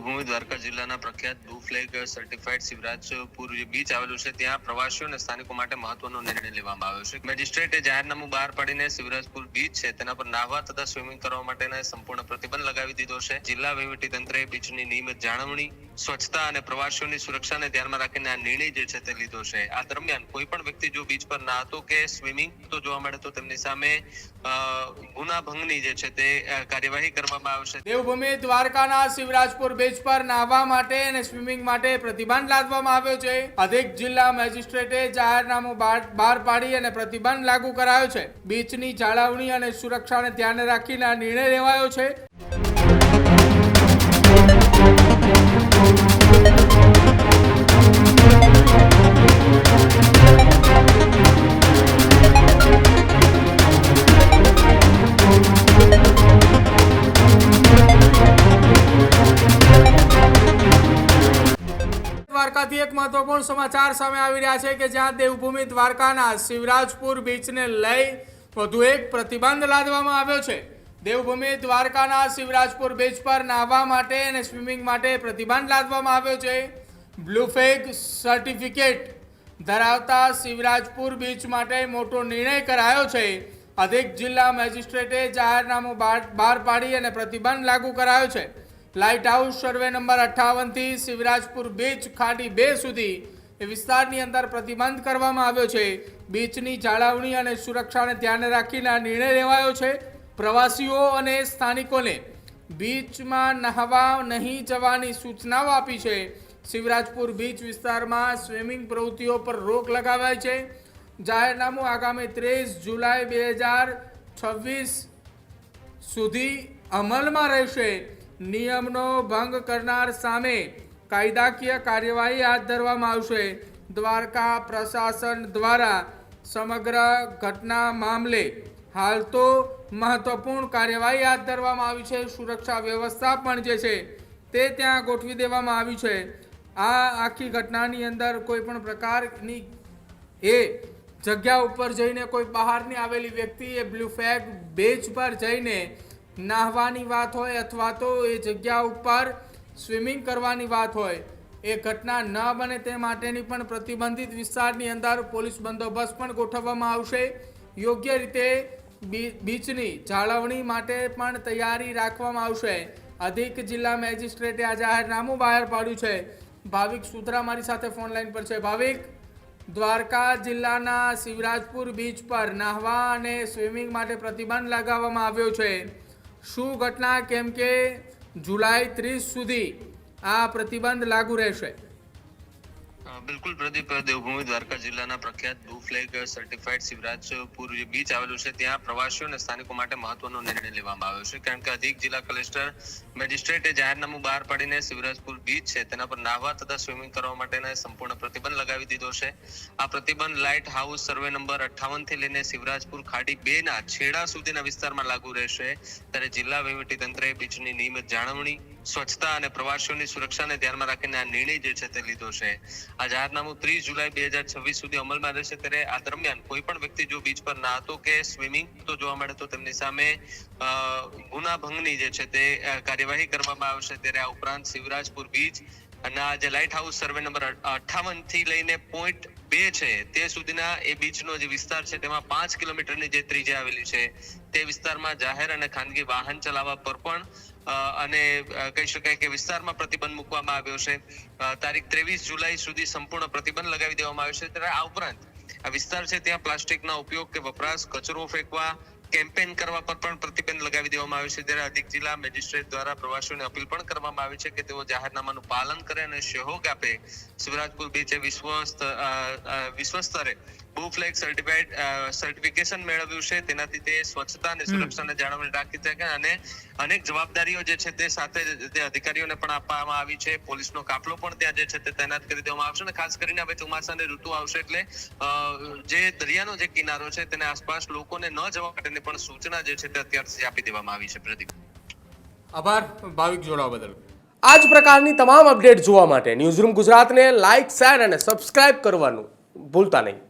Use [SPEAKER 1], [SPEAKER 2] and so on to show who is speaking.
[SPEAKER 1] દેવભૂમિ દ્વારકા જિલ્લાના પ્રખ્યાત blue flag certified Shivrajpur beach આવેલું છે ત્યાં પ્રવાસીઓ અને સ્થાનિકો માટે મહત્વનો નિર્ણય લેવામાં આવ્યો છે। મેજિસ્ટ્રેટે જાહેરનામું બહાર પાડીને શિવરાજપુર બીચ છે તેના પર નાહવા તથા સ્વિમિંગ કરવા માટેના સંપૂર્ણ પ્રતિબંધ લગાવી દીધો છે। જિલ્લા વહીવટીતંત્રએ બીચની નિયમિત જાળવણી, સ્વચ્છતા અને પ્રવાસીઓની સુરક્ષાને ધ્યાનમાં રાખીને આ નિર્ણય જે છે તે લીધો છે। આ દરમિયાન કોઈ પણ વ્યક્તિ જો બીચ પર નાહતો કે સ્વિમિંગ તો જોવા મળે તો તેમની સામે ગુના ભંગની જે છે તે કાર્યવાહી કરવામાં આવશે।
[SPEAKER 2] દેવભૂમિ દ્વારકાના શિવરાજપુર બીચ પર નાહવા માટે અને સ્વિમિંગ માટે પ્રતિબંધ લાદવામાં આવ્યો છે। અધિક જિલ્લા મેજિસ્ટ્રેટે જાહેરનામું બહાર પાડી અને પ્રતિબંધ લાગુ કરાયો છે। બીચની જાળવણી અને સુરક્ષાને ધ્યાને રાખીને આ નિર્ણય લેવાયો છે। દ્વારકાથી એક મહત્વપૂર્ણ સમાચાર સામે આવી રહ્યા છે કે જ્યાં દેવભૂમિ દ્વારકાના શિવરાજપુર બીચને લઈ વધુ એક પ્રતિબંધ લાદવામાં આવ્યો છે। દેવભૂમિ દ્વારકાના શિવરાજપુર બીચ પર નાહવા માટે અને સ્વિમિંગ માટે પ્રતિબંધ લાદવામાં આવ્યો છે। બ્લુ ફ્લેગ સર્ટિફિકેટ ધરાવતા શિવરાજપુર બીચ માટે મોટો નિર્ણય કરાયો છે। અધિક જિલ્લા મેજિસ્ટ્રેટે જાહેરનામું બહાર પાડી અને પ્રતિબંધ લાગુ કરાયો છે। લાઇટ હાઉસ સર્વે નંબર 58 થી શિવરાજપુર બીચ ખાડી 2 સુધી એ વિસ્તારની અંદર પ્રતિબંધ કરવામાં આવ્યો છે। બીચની જાળવણી અને સુરક્ષાને ધ્યાને રાખીને આ નિર્ણય લેવાયો છે। પ્રવાસીઓ અને સ્થાનિકોને બીચમાં નહાવા નહીં જવાની સૂચનાઓ આપી છે। શિવરાજપુર બીચ વિસ્તારમાં સ્વિમિંગ પ્રવૃત્તિઓ પર રોક લગાવાઈ છે। જાહેરનામું આગામી 30 જુલાઈ 2026 સુધી અમલમાં રહેશે। નિયમનો ભંગ કરનાર સામે કાયદાકીય કાર્યવાહી હાથ ધરવામાં આવશે। દ્વારકા પ્રશાસન દ્વારા સમગ્ર ઘટના મામલે હાલ તો મહત્વપૂર્ણ કાર્યવાહી હાથ ધરવામાં આવી છે। સુરક્ષા વ્યવસ્થા પણ જે છે તે ત્યાં ગોઠવી દેવામાં આવી છે। આ આખી ઘટનાની અંદર કોઈ પણ પ્રકારની એ જગ્યા ઉપર જઈને કોઈ બહારની આવેલી વ્યક્તિ એ બ્લુ ફ્લેગ બીચ પર જઈને નાહવાની વાત હોય અથવા તો એ જગ્યા ઉપર સ્વિમિંગ કરવાની વાત હોય એ ઘટના ન બને તે માટેની પણ પ્રતિબંધિત વિસ્તારની અંદર પોલીસ બંદોબસ્ત પણ ગોઠવવામાં આવશે। યોગ્ય રીતે બીચની જાળવણી માટે પણ તૈયારી રાખવામાં આવશે। અધિક જિલ્લા મેજિસ્ટ્રેટે આ જાહેરનામું બહાર પાડ્યું છે। ભાવિક સુત્રા મારી સાથે ફોન લાઈન પર છે। ભાવિક, દ્વારકા જિલ્લાના શિવરાજપુર બીચ પર નાહવા અને સ્વિમિંગ માટે પ્રતિબંધ લગાવવામાં આવ્યો છે। શું ઘટના, કેમ કે જુલાઈ 30 સુધી આ પ્રતિબંધ લાગુ રહેશે?
[SPEAKER 1] બિલકુલ પ્રદીપ, દેવભૂમિ દ્વારકા જિલ્લાના પ્રખ્યાત blue flag certified Shivrajpur beach આવેલું છે ત્યાં પ્રવાસીઓ અને સ્થાનિકો માટે મહત્વનો નિર્ણય લેવામાં આવ્યો છે। કારણ કે અધિક જિલ્લા કલેક્ટર મેજિસ્ટ્રેટે જાહેરનામું બહાર પાડીને શિવરાજપુર બીચ છે તેના પર નાહવા તથા સ્વિમિંગ કરવા માટેના સંપૂર્ણ પ્રતિબંધ લગાવી દીધો છે। આ પ્રતિબંધ લાઇટ હાઉસ સર્વે નંબર 58 થી લઈને શિવરાજપુર ખાડી 2 ના છેડા સુધીના વિસ્તારમાં લાગુ રહેશે। ત્યારે જિલ્લા વહીવટીતંત્રએ બીચની નિયમિત જાળવણી, સ્વચ્છતા અને પ્રવાસીઓની સુરક્ષાને ધ્યાનમાં રાખીને આ નિર્ણય જે છે તે લીધો છે। આ જાહેરનામું 30 જુલાઈ 2026 સુધી અમલમાં રહેશે। ત્યારે આ દરમિયાન કોઈ પણ વ્યક્તિ જો બીચ પર નાહતો કે સ્વિમિંગ તો જોવા મળે તો તેમની સામે ગુના ભંગની જે છે તે કાર્યવાહી કરવામાં આવશે। ત્યારે આ ઉપરાંત શિવરાજપુર બીચ અને આ જે લાઇટ હાઉસ સર્વે નંબર 58 થી લઈને પોઈન્ટ 2 છે તે સુધીના એ બીચનો જે વિસ્તાર છે તેમાં 5 કિલોમીટરની જે ત્રિજ્યા આવેલી છે તે વિસ્તારમાં જાહેર અને ખાનગી વાહન ચલાવવા પર પણ અને કહી શકાય કે વિસ્તારમાં પ્રતિબંધ મૂકવામાં આવ્યો છે। તારીખ 23 જુલાઈ સુધી સંપૂર્ણ પ્રતિબંધ લગાવી દેવામાં આવ્યો છે। ત્યારે આ ઉપરાંત આ વિસ્તાર છે ત્યાં પ્લાસ્ટિકના ઉપયોગ કે વપરાશ, કચરો ફેંકવા, કેમ્પેન કરવા પર પણ પ્રતિબંધ લગાવી દેવામાં આવ્યો છે। ત્યારે અધિક જિલ્લા મેજિસ્ટ્રેટ દ્વારા પ્રવાસીઓને અપીલ પણ કરવામાં આવી છે કે તેઓ જાહેરનામાનું પાલન કરે અને સહયોગ આપે। શિવરાજપુર બીચે વિશ્વ સ્તરે બ્લુ ફ્લેગ સર્ટિફિકેશન મેળવ્યું છે। તેનાથી તે સ્વચ્છતા અને સુરક્ષાને જાળવણી રાખી શકે અને અનેક જવાબદારીઓ જે છે તે સાથે તે અધિકારીઓને પણ આપવામાં આવી છે। પોલીસનો કાફલો પણ ત્યાં જે છે તે તૈનાત કરી દેવામાં આવશે અને ખાસ કરીને હવે ચોમાસાની ઋતુ આવશે એટલે જે દરિયાનો જે કિનારો છે તેને આસપાસ લોકોને ન જવા માટેની પણ સૂચના જે છે તે અત્યારથી આપી દેવામાં આવી છે। પ્રદીપ,
[SPEAKER 2] આભાર ભાવિક જોડાવા બદલ। આ જ પ્રકારની તમામ અપડેટ જોવા માટે ન્યૂઝરૂમ ગુજરાતને લાઇક, શેર અને સબસ્ક્રાઇબ કરવાનું ભૂલતા નહીં।